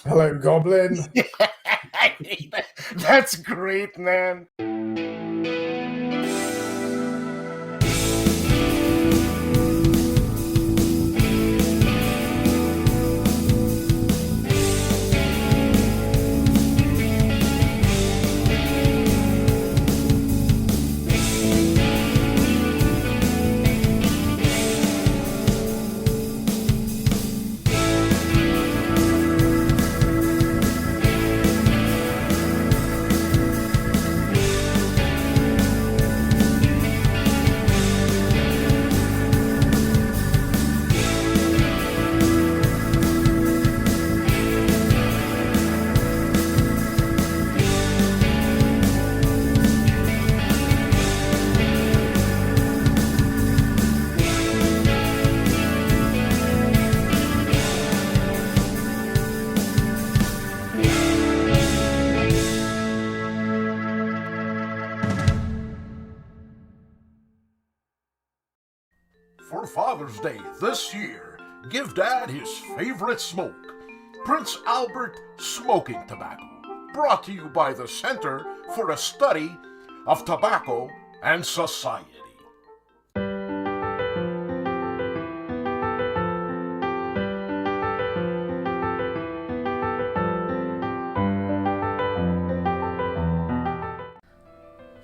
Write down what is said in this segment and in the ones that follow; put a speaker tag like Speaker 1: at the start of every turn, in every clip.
Speaker 1: Hello, Goblin.
Speaker 2: That's great, man.
Speaker 3: For Father's Day this year, give Dad his favorite smoke, Prince Albert Smoking Tobacco. Brought to you by the Center for the Study of Tobacco and Society.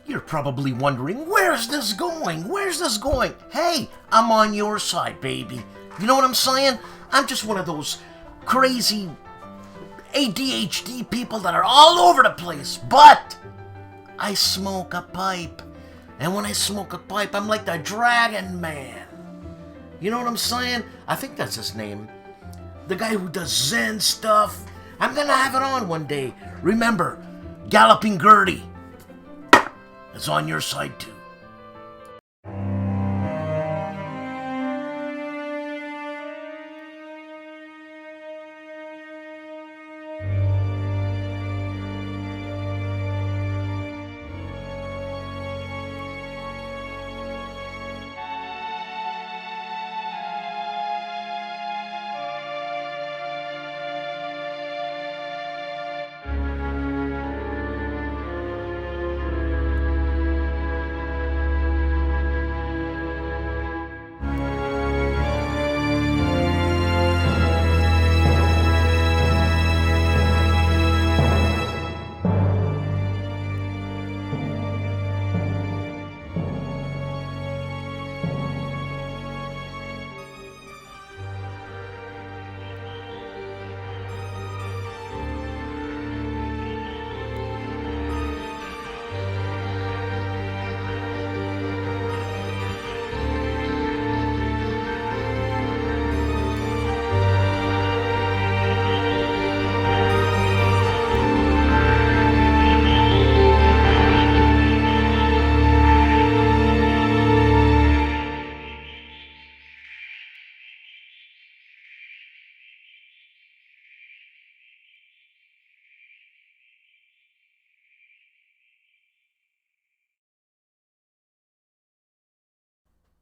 Speaker 2: You're probably wondering, where's this going? Where's this going? Hey, I'm on your side, baby. You know what I'm saying? I'm just one of those crazy ADHD people that are all over the place, but I smoke a pipe. And when I smoke a pipe, I'm like the Dragon Man. You know what I'm saying? I think that's his name. The guy who does Zen stuff. I'm gonna have it on one day. Remember, Galloping Gertie is on your side too.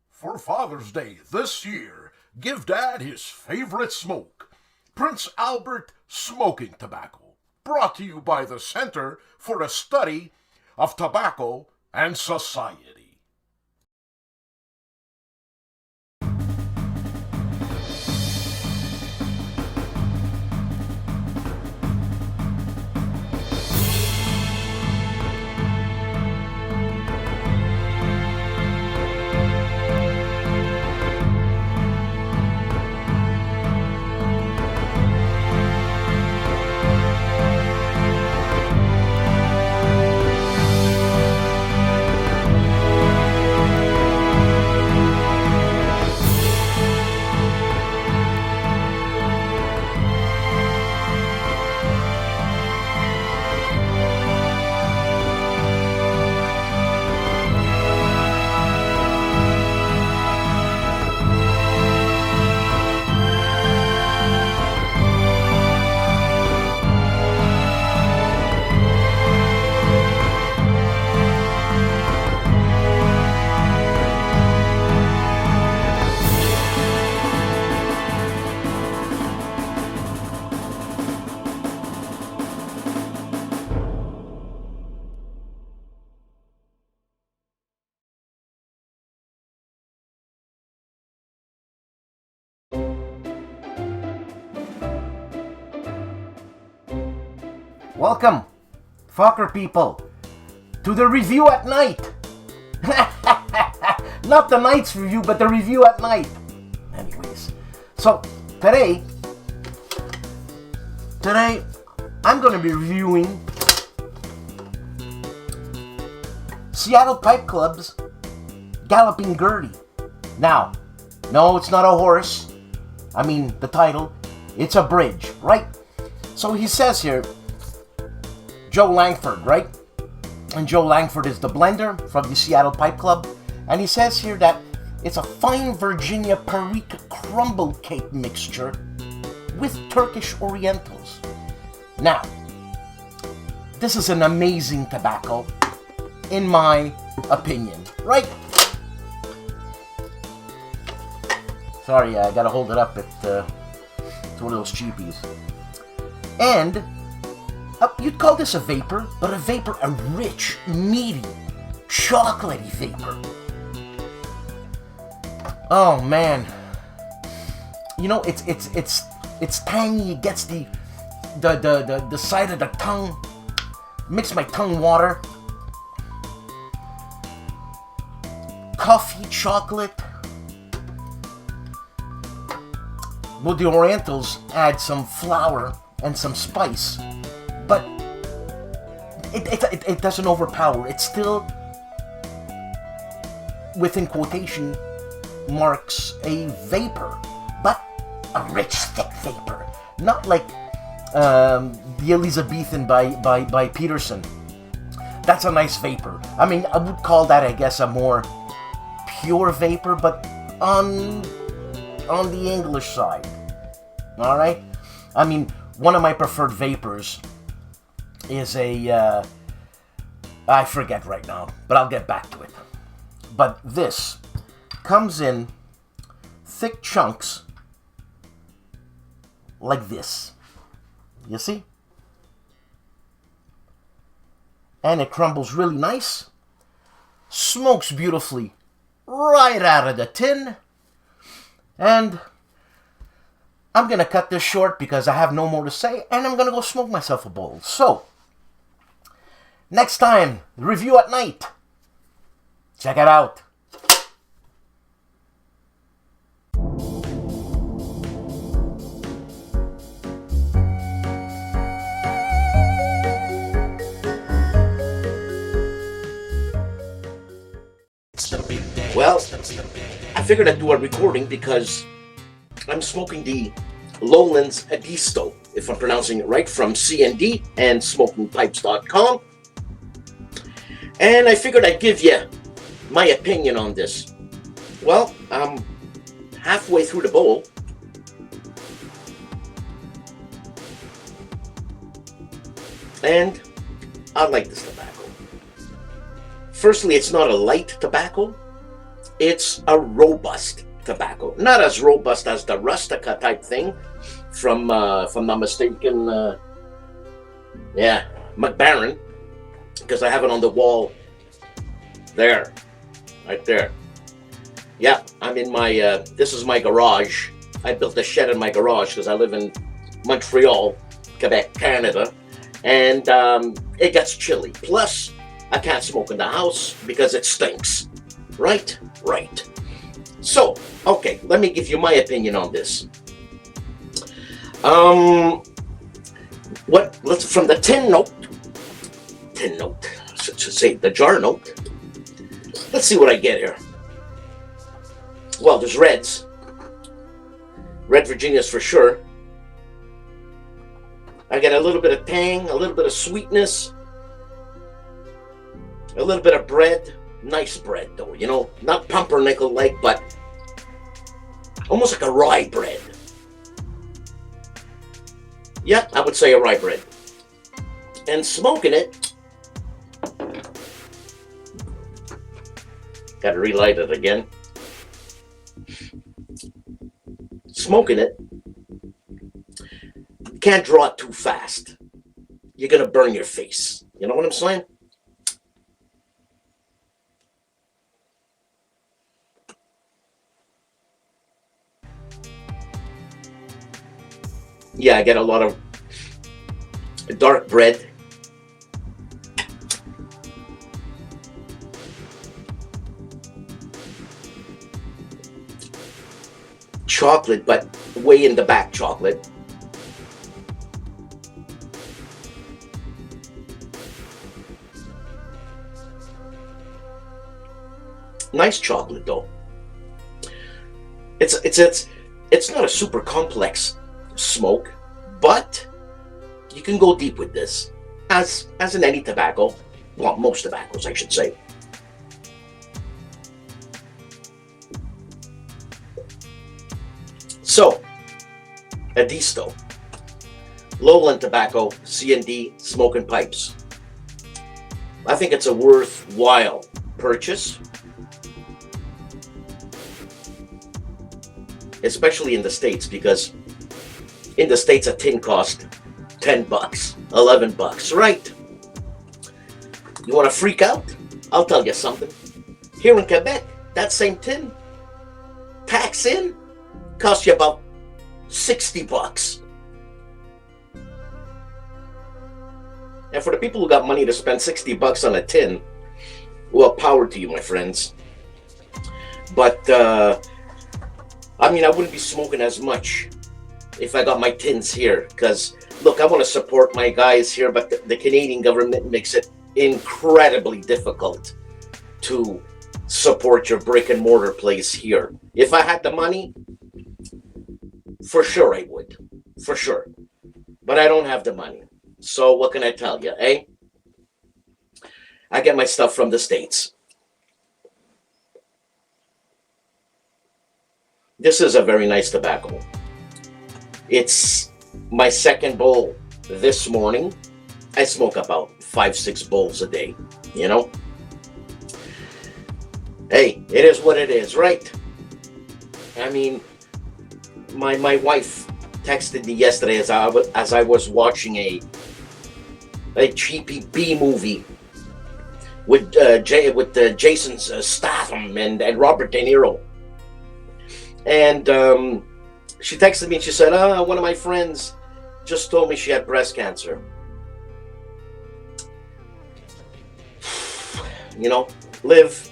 Speaker 3: For Father's Day this year, give Dad his favorite smoke, Prince Albert Smoking Tobacco. Brought to you by the Center for the Study of Tobacco and Society.
Speaker 2: Welcome, fucker people, to the review at night. Not the night's review, but the review at night. Anyways, so today I'm going to be reviewing Seattle Pipe Club's Galloping Gertie. Now, no, it's not a horse. I mean, the title, it's a bridge, right? So he says here, Joe Langford, right? And Joe Langford is the blender from the Seattle Pipe Club. And he says here that it's a fine Virginia Perique crumble cake mixture with Turkish Orientals. Now, this is an amazing tobacco, in my opinion, right? Sorry, I gotta hold it up. It's one of those cheapies. And you'd call this a vapor, but a rich, meaty, chocolatey vapor. Oh man, you know it's tangy. It gets the side of the tongue, makes my tongue water. Coffee, chocolate. Well, the Orientals add some flour and some spice, but it doesn't overpower. It's still, within quotation marks, a vapor, but a rich, thick vapor. Not like the Elizabethan by Peterson. That's a nice vapor. I mean, I would call that, I guess, a more pure vapor, but on the English side. All right? I mean, one of my preferred vapors is I forget right now, but I'll get back to it. But this comes in thick chunks like this. You see? And it crumbles really nice. Smokes beautifully right out of the tin. And I'm going to cut this short because I have no more to say, and I'm going to go smoke myself a bowl. So, next time, review at night. Check it out. Well, I figured I'd do a recording because I'm smoking the Lowlands Edisto, if I'm pronouncing it right, from C&D and SmokingPipes.com. And I figured I'd give you my opinion on this. Well, I'm halfway through the bowl. And I like this tobacco. Firstly, it's not a light tobacco. It's a robust tobacco. Not as robust as the Rustica type thing from, if I'm not mistaken, McBaron, because I have it on the wall there, right there. Yeah, I'm in my, this is my garage. I built a shed in my garage because I live in Montreal, Quebec, Canada, and it gets chilly. Plus, I can't smoke in the house because it stinks. Right? Right. So, okay, let me give you my opinion on this. Let's from the tin note, I should say the jar note. Let's see what I get here. Well, there's reds. Red Virginias for sure. I get a little bit of tang, a little bit of sweetness, a little bit of bread. Nice bread though, you know, not pumpernickel like, but almost like a rye bread. Yeah, I would say a rye bread. And smoking it, gotta relight it again. Smoking it, you can't draw it too fast. You're gonna burn your face. You know what I'm saying? Yeah, I get a lot of dark bread. Chocolate, but way in the back chocolate. Nice chocolate though. It's not a super complex smoke, but you can go deep with this, as in any tobacco. Well, most tobaccos, I should say. So, Edisto, lowland tobacco, C&D, smoking pipes. I think it's a worthwhile purchase, especially in the States, because in the States a tin cost $10, $11, right? You want to freak out? I'll tell you something. Here in Quebec, that same tin, tax in, costs you about $60. And for the people who got money to spend $60 on a tin, well, power to you, my friends. But, I mean, I wouldn't be smoking as much if I got my tins here. Because, look, I want to support my guys here, but the Canadian government makes it incredibly difficult to support your brick and mortar place here. If I had the money, for sure I would. For sure. But I don't have the money. So what can I tell you, eh? I get my stuff from the States. This is a very nice tobacco. It's my second bowl this morning. I smoke about 5-6 bowls a day, you know? Hey, it is what it is, right? I mean, my wife texted me yesterday as I was watching a cheapy B movie with Jason Statham and Robert De Niro. And she texted me and she said, one of my friends just told me she had breast cancer. You know, live.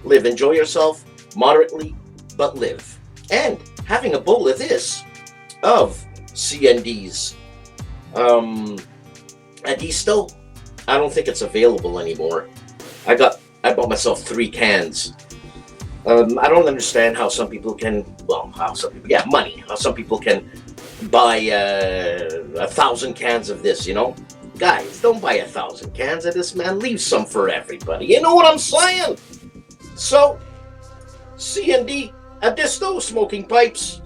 Speaker 2: Enjoy yourself moderately, but live. And having a bowl of this, of C&D's Edisto, I don't think it's available anymore. I bought myself 3 cans. I don't understand how some people can, how some people can buy 1,000 cans of this, you know? Guys, don't buy 1,000 cans of this, man. Leave some for everybody. You know what I'm saying? So, C&D, Edisto, smoking pipes.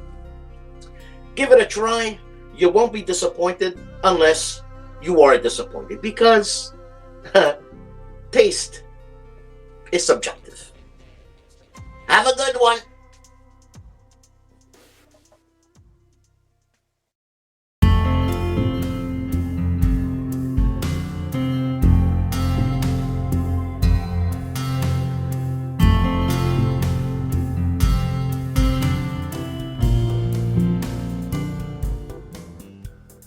Speaker 2: Give it a try. You won't be disappointed unless you are disappointed, because taste is subjective. Have a good one.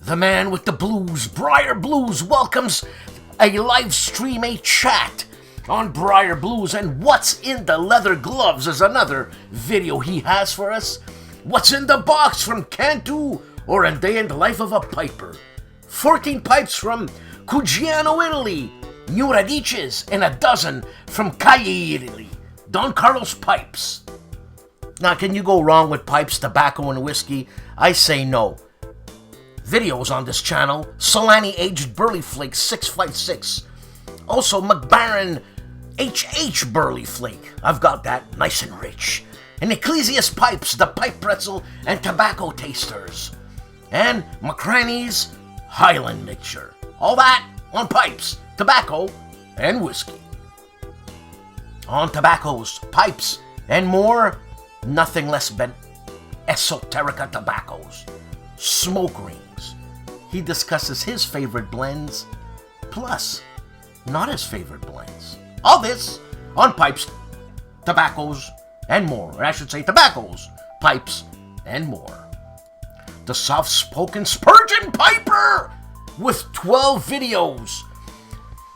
Speaker 1: The man with the blues, Briar Blues, welcomes a live stream, a chat on Briar Blues. And What's in the Leather Gloves is another video he has for us. What's in the Box from Cantu, or A Day in the Life of a Piper. 14 pipes from Cuggiano, Italy. New Radices, and a dozen from Cagli, Italy. Don Carlos Pipes. Now, can you go wrong with pipes, tobacco, and whiskey? I say no. Videos on this channel: Solani Aged Burley Flake 656. Also McBaron HH Burley Flake. I've got that nice and rich. And Ecclesias Pipes, the Pipe Pretzel and Tobacco Tasters. And McCranny's Highland Mixture. All that on pipes, tobacco, and whiskey. On tobaccos, pipes, and more, nothing less than Esoterica Tobaccos. Smoke rings. He discusses his favorite blends, plus not his favorite blends. All this on pipes, tobaccos, and more. Or I should say tobaccos, pipes, and more. The soft-spoken Spurgeon Piper with 12 videos.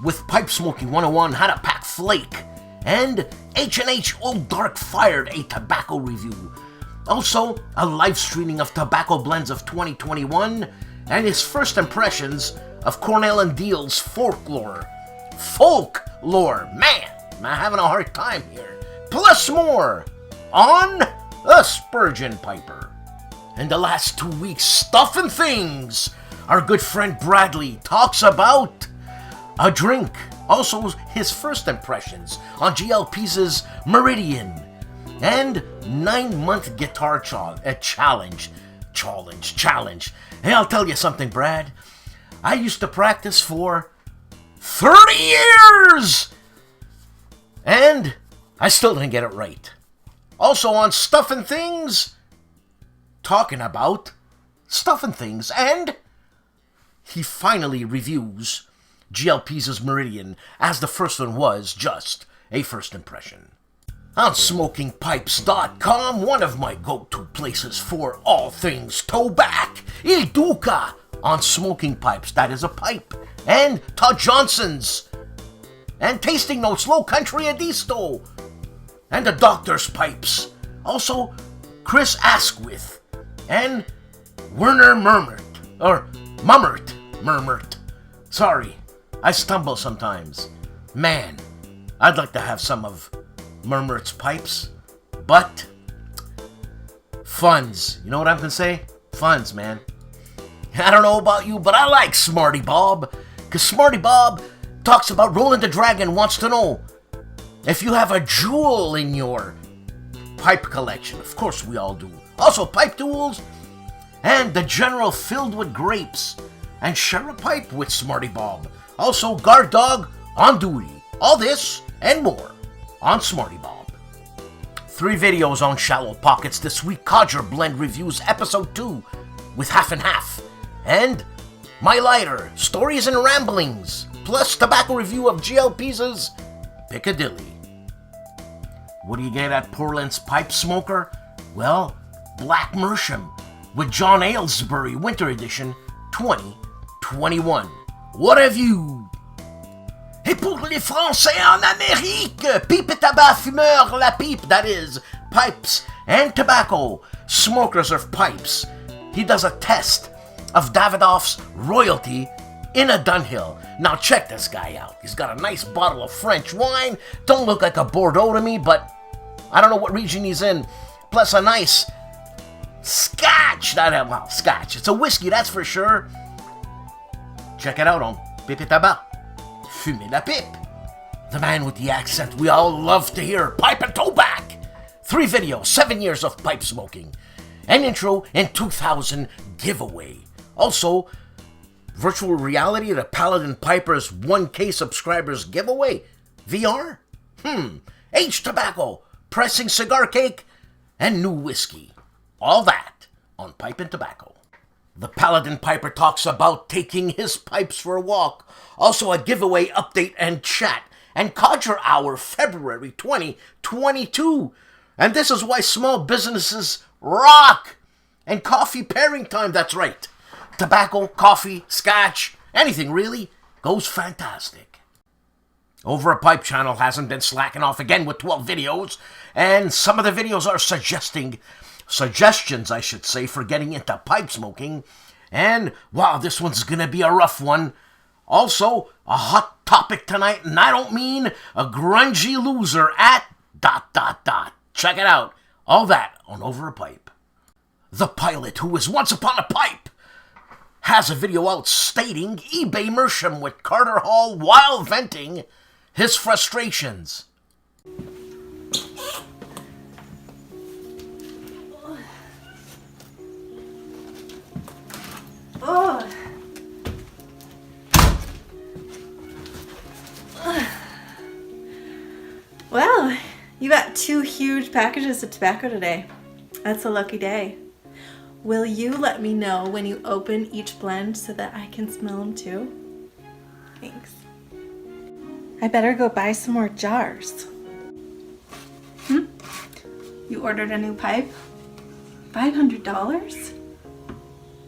Speaker 1: With Pipe Smoking 101, How to Pack Flake, and H&H Old Dark Fired, a tobacco review. Also, a live streaming of Tobacco Blends of 2021, and his first impressions of Cornell and Deal's Folklore. Folklore! Man, I'm having a hard time here. Plus more on a Spurgeon Piper. In the last 2 weeks, Stuff and Things, our good friend Bradley talks about a drink. Also, his first impressions on GLP's Meridian. And 9-month guitar challenge. Hey, I'll tell you something, Brad. I used to practice for 30 years! And I still didn't get it right. Also on Stuff and Things, talking about Stuff and Things, and he finally reviews GLP's Meridian, as the first one was just a first impression. On SmokingPipes.com, one of my go-to places for all things tobacco, Il Duca on Smoking Pipes, that is a pipe, and Todd Johnson's, and Tasting Notes, Low Country Edisto, and the Doctor's Pipes. Also, Chris Asquith, and Werner Mummert. Sorry, I stumble sometimes. Man, I'd like to have some of Murmurt's pipes, but funds. You know what I'm gonna say? Funds, man. I don't know about you, but I like Smarty Bob, because Smarty Bob talks about Roland the Dragon wants to know if you have a jewel in your pipe collection. Of course we all do. Also, pipe tools, and the General filled with grapes, and share a pipe with Smarty Bob. Also, Guard Dog on duty. All this and more on Smarty Bob. 3 videos on Shallow Pockets this week. Codger Blend Reviews Episode 2 with Half and Half. And My Lighter, Stories and Ramblings. Plus tobacco review of GLP's Piccadilly. What do you get at Portland's Pipe Smoker? Well, Black Mersham with John Aylesbury Winter Edition 2021. What have you? Et pour les Français en Amérique, pipe et tabac fumeur la pipe, that is, pipes and tobacco, smokers of pipes. He does a test of Davidoff's Royalty in a Dunhill. Now check this guy out. He's got a nice bottle of French wine. Don't look like a Bordeaux to me, but I don't know what region he's in. Plus a nice Scotch. Scotch. It's a whiskey, that's for sure. Check it out on Pipe et Tabac. Fumer la pipe. The man with the accent we all love to hear. Pipe and Tobacco. 3 videos, 7 years of pipe smoking. An intro in 2000 giveaway. Also, virtual reality, the Paladin Piper's 1K subscribers giveaway. VR? H tobacco, pressing cigar cake, and new whiskey. All that on Pipe and Tobacco. The Paladin Piper talks about taking his pipes for a walk. Also a giveaway update and chat. And Codger Hour February 2022. And this is why small businesses rock. And coffee pairing time, that's right. Tobacco, coffee, scotch, anything really goes fantastic. Over a Pipe channel hasn't been slacking off again with 12 videos. And some of the videos are suggestions, I should say, for getting into pipe smoking. And, wow, this one's gonna be a rough one. Also, a hot topic tonight, and I don't mean a grungy loser at ... Check it out. All that on Over a Pipe. The pilot who was once upon a pipe has a video out stating eBay Mersham with Carter Hall while venting his frustrations.
Speaker 4: Oh. Well, you got 2 huge packages of tobacco today. That's a lucky day. Will you let me know when you open each blend so that I can smell them too? Thanks. I better go buy some more jars. You ordered a new pipe? $500?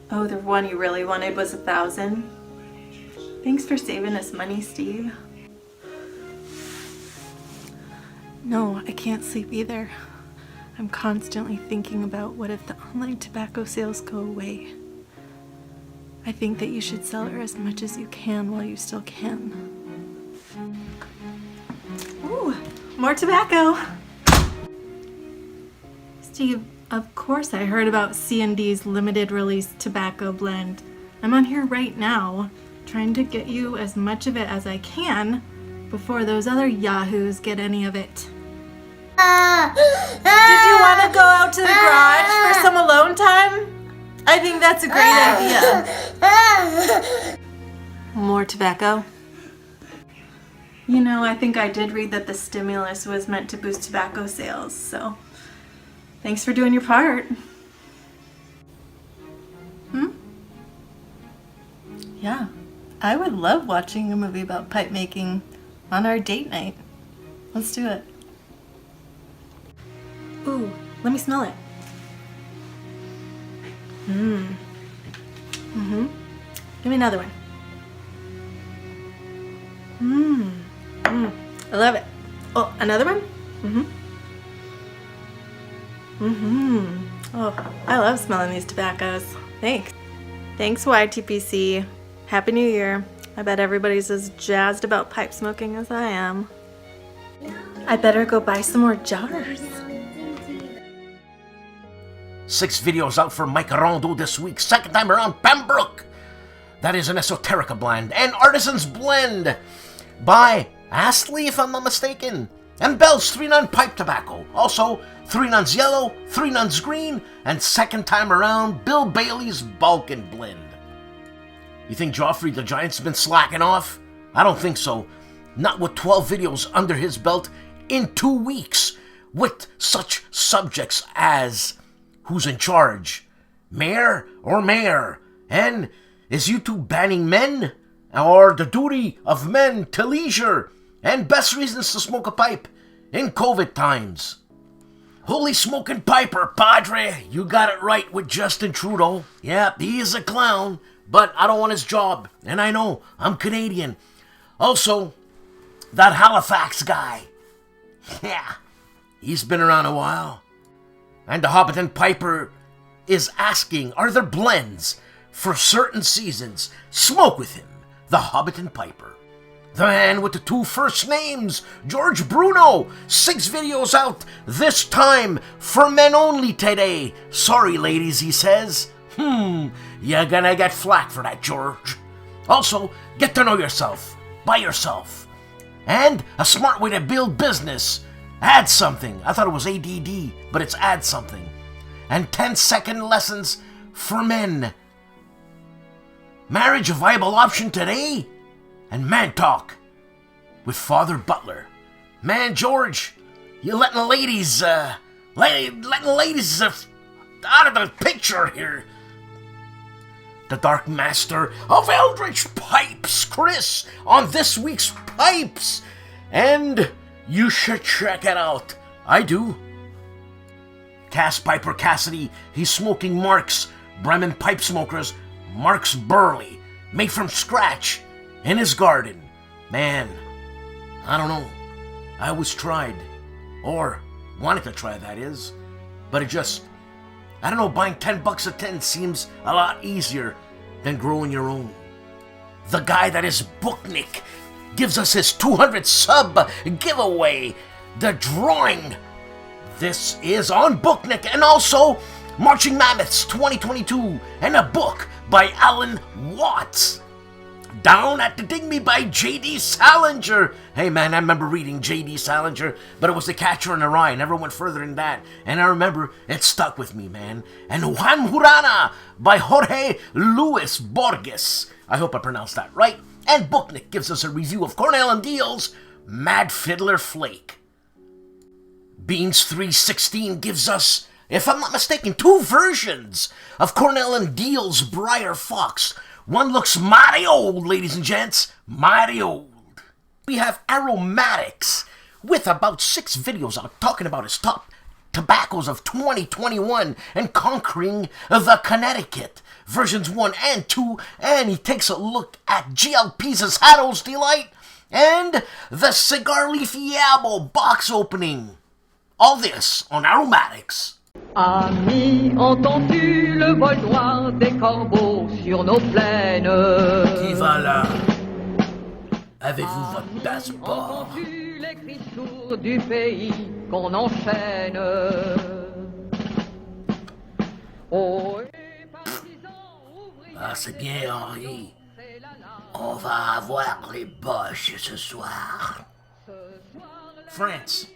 Speaker 4: Oh, the one you really wanted was $1,000? Thanks for saving us money, Steve. No, I can't sleep either. I'm constantly thinking about what if the online tobacco sales go away. I think that you should sell her as much as you can while you still can. Ooh, more tobacco. Steve, of course I heard about C&D's limited release tobacco blend. I'm on here right now, trying to get you as much of it as I can before those other yahoos get any of it. Did you want to go out to the garage for some alone time? I think that's a great idea. More tobacco? You know, I think I did read that the stimulus was meant to boost tobacco sales, so thanks for doing your part. Yeah, I would love watching a movie about pipe making on our date night. Let's do it. Ooh, let me smell it. Give me another one. I love it. Oh, another one? Oh, I love smelling these tobaccos. Thanks. Thanks, YTPC. Happy New Year. I bet everybody's as jazzed about pipe smoking as I am. I better go buy some more jars.
Speaker 2: 6 videos out for Mike Rondo this week. Second time around, Pembroke. That is an Esoterica blend and Artisan's blend by Astley, if I'm not mistaken. And Bell's 3 non pipe tobacco. Also, 3 nuns yellow, 3 nuns green, and second time around, Bill Bailey's Balkan blend. You think Joffrey the Giant's been slacking off? I don't think so. Not with 12 videos under his belt in 2 weeks, with such subjects as who's in charge, mayor or mayor, and is YouTube banning men, or the duty of men to leisure, and best reasons to smoke a pipe in COVID times. Holy smoking piper, Padre, you got it right with Justin Trudeau. Yep, he is a clown, but I don't want his job, and I know, I'm Canadian. Also, that Halifax guy, yeah, he's been around a while. And the Hobbiton Piper is asking, are there blends for certain seasons? Smoke with him, the Hobbiton Piper. The man with the 2 first names, George Bruno. 6 videos out, this time for men only today. Sorry, ladies, he says. You're gonna get flack for that, George. Also, get to know yourself, by yourself. And a smart way to build business. Add something. I thought it was ADD, but it's add something. And 10-second lessons for men. Marriage a viable option today? And man talk with Father Butler. Man, George, you're letting ladies, out of the picture here. The Dark Master of Eldritch Pipes, Chris, on this week's Pipes. And you should check it out. I do. Cass Piper Cassidy, he's smoking Mark's Bremen Pipe Smokers, Mark's Burley, made from scratch in his garden. Man, I don't know. I always tried, or wanted to try, that is, but it just, I don't know, buying $10 a tin seems a lot easier than growing your own. The guy that is Booknik gives us his 200 sub giveaway, the drawing. This is on Booknik, and also Marching Mammoths 2022, and a book by Alan Watts. Down at the Digby by J.D. Salinger. Hey man, I remember reading J.D. Salinger, but it was The Catcher in the Rye. Never went further than that. And I remember it stuck with me, man. And Juan Jurana by Jorge Luis Borges. I hope I pronounced that right. And Booknik gives us a review of Cornell and Deal's Mad Fiddler Flake. Beans 316 gives us, if I'm not mistaken, 2 versions of Cornell and Deal's Briar Fox. One looks mighty old, ladies and gents, mighty old. We have Aromatics with about 6 videos out talking about his top tobaccos of 2021 and conquering the Connecticut. versions 1 and 2, and he takes a look at GLP's Harold's Delight and the Cigar Leaf Yabo box opening. All this on Aromatics.
Speaker 5: Ami, entends-tu le vol noir des corbeaux sur nos plaines?
Speaker 2: Qui va là? Avez-vous votre passeport?
Speaker 5: Entends-tu les cris sourds du pays qu'on enchaîne? Oh, et partisans, ouvriers,
Speaker 2: Ah, c'est bien, Henri. On va avoir les boches ce soir. France,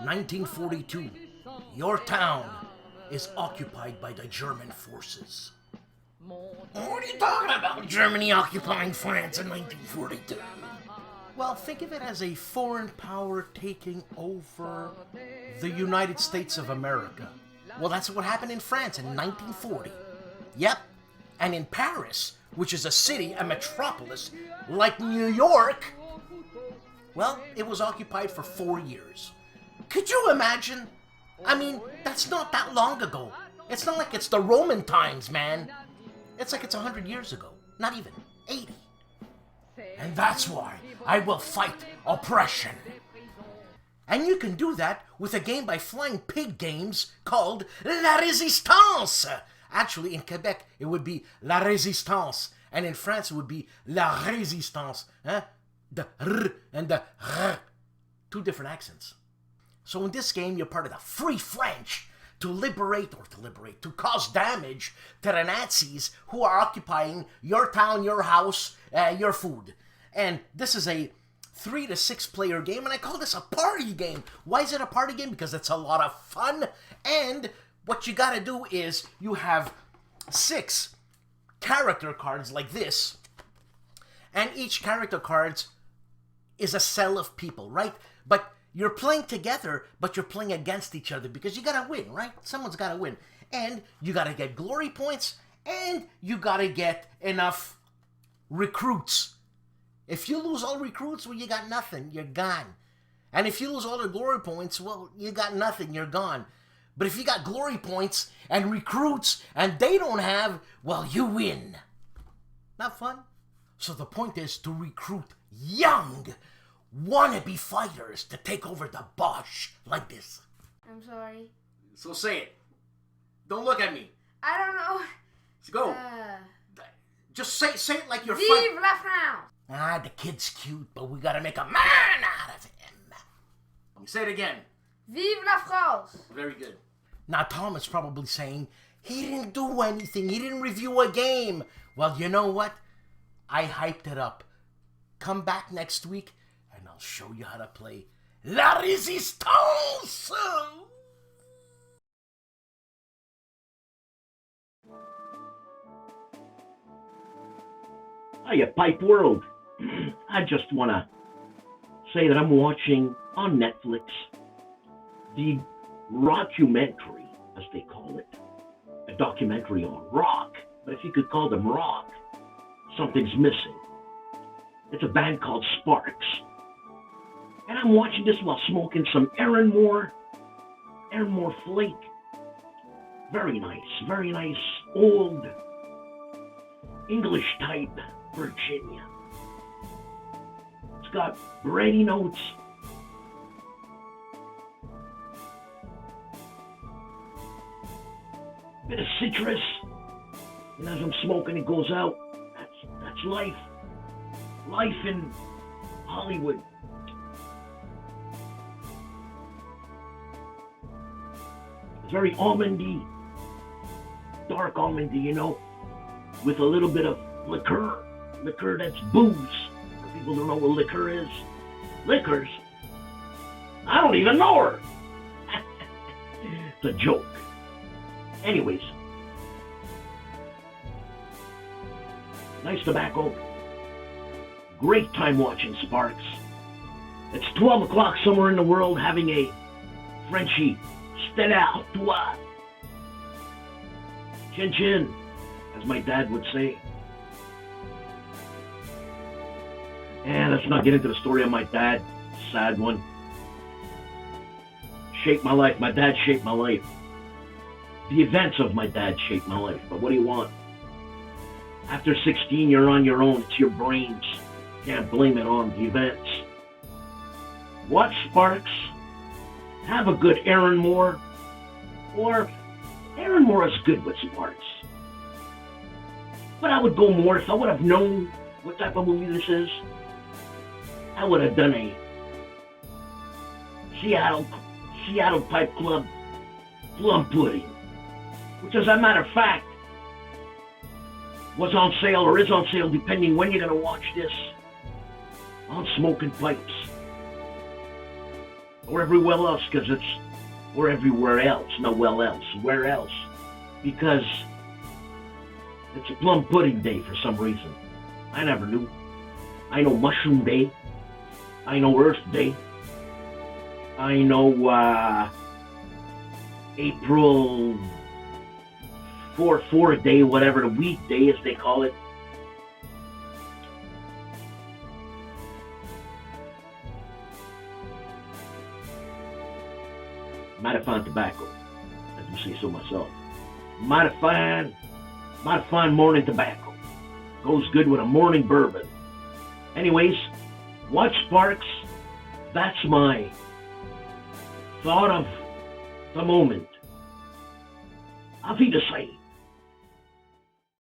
Speaker 2: 1942. Your town is occupied by the German forces. What are you talking about? Germany occupying France in 1942? Well, think of it as a foreign power taking over the United States of America. Well, that's what happened in France in 1940. Yep. And in Paris, which is a city, a metropolis, like New York, well, it was occupied for 4 years. Could you imagine? I mean, that's not that long ago. It's not like it's the Roman times, man. It's like it's 100 years ago. Not even. 80. And that's why I will fight oppression. And you can do that with a game by Flying Pig Games called La Résistance. Actually, in Quebec, it would be La Résistance. And in France, it would be La Résistance. Huh? The R and the R. 2 different accents. So in this game, you're part of the Free French to cause damage to the Nazis who are occupying your town, your house, your food. And this is a 3 to 6 player game, and I call this a party game. Why is it a party game? Because it's a lot of fun, and what you gotta do is you have 6 character cards like this, and each character card is a cell of people, right? But you're playing together, but you're playing against each other because you gotta win, right? Someone's gotta win. And you gotta get glory points, and you gotta get enough recruits. If you lose all recruits, well, you got nothing. You're gone. And if you lose all the glory points, well, you got nothing. You're gone. But if you got glory points and recruits and they don't have, well, you win. Not fun? So the point is to recruit young, wannabe fighters to take over the Bosch like this.
Speaker 6: I'm sorry.
Speaker 2: So say it. Don't look at me.
Speaker 6: I don't know.
Speaker 2: Let's go. Just say it like you're
Speaker 6: Vive
Speaker 2: fighting.
Speaker 6: la France!
Speaker 2: Ah, the kid's cute, but we gotta make a man out of him. Say it again.
Speaker 6: Vive la France!
Speaker 2: Very good. Now, Tom is probably saying, he didn't do anything. He didn't review a game. Well, you know what? I hyped it up. Come back next week, and I'll show you how to play La Résistance!
Speaker 7: Hiya, Pipe World. I just want to say that I'm watching on Netflix the rockumentary, as they call it. A documentary on rock. But if you could call them rock, something's missing. It's a band called Sparks. And I'm watching this while smoking some Aaronmore Flake. Very nice, old English type Virginia. It's got bready notes. Bit of citrus. And as I'm smoking, it goes out. That's life. Life in Hollywood. It's very almondy. Dark almondy, you know. With a little bit of liqueur. Liqueur that's booze. For people who know what liquor is. Liquors? I don't even know her. It's a joke. Anyways. Nice tobacco. Great time watching Sparks. It's 12 o'clock somewhere in the world having a Frenchie. Stella à toi. Chin chin, as my dad would say. And let's not get into the story of my dad. Sad one. Shaped my life. My dad shaped my life. The events of my dad shaped my life. But what do you want? After 16, you're on your own. It's your brains. Can't blame it on the events. Watch Sparks. Have a good Aaron Moore. Or Aaron Moore is good with Sparks. But I would go more if I would have known what type of movie this is. I would have done a Seattle Pipe Club plum pudding, which, as a matter of fact, was on sale or is on sale, depending when you're gonna watch this, on Smoking Pipes or everywhere else, because or everywhere else, not well else, where else, because it's a plum pudding day for some reason. I never knew. I know Mushroom Day. I know Earth Day. I know April 4 Day, whatever the weekday as they call it. Mighty fine tobacco, I do say so myself. Mighty fine morning tobacco. Goes good with a morning bourbon. Anyways, watch Sparks. That's my thought of the moment. Auf Wiedersehen.